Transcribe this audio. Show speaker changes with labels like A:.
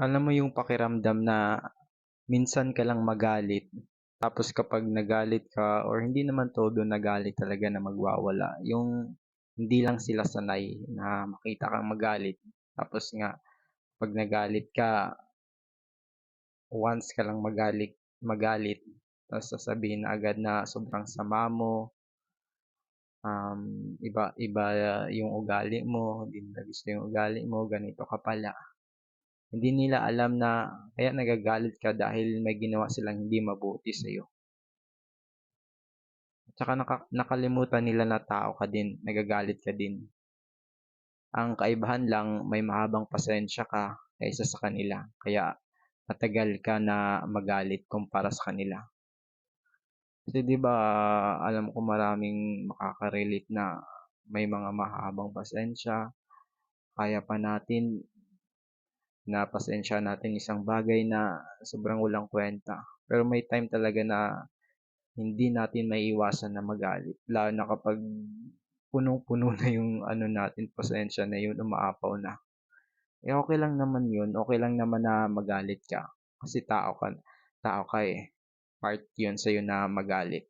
A: Alam mo yung pakiramdam na minsan ka lang magalit, tapos kapag nagalit ka or hindi naman todo nagalit talaga na magwawala, yung hindi lang sila sanay na makita kang magalit. Tapos nga 'pag nagalit ka, once ka lang magalit tapos sasabihin na agad na sobrang sama mo, iba iba yung ugali mo, hindi nila gusto yung ugali mo, ganito ka pala. Hindi nila alam na kaya nagagalit ka dahil may ginawa silang hindi mabuti sa'yo. Tsaka nakalimutan nila na tao ka din, nagagalit ka din. Ang kaibahan lang may mahabang pasensya ka kaysa sa kanila, kaya matagal ka na magalit kumpara sa kanila. Kasi 'di ba, alam ko maraming makaka-relate na may mga mahabang pasensya, kaya pa natin napasensyahan natin isang bagay na sobrang walang kuwenta. Pero may time talaga na hindi natin maiiwasan na magalit, lalo na kapag punong-puno na yung ano natin, pasensya na yun, umaapaw na. Eh, okey lang naman yun, okey lang naman na magalit ka kasi tao ka eh, part yun sa'yo na magalit.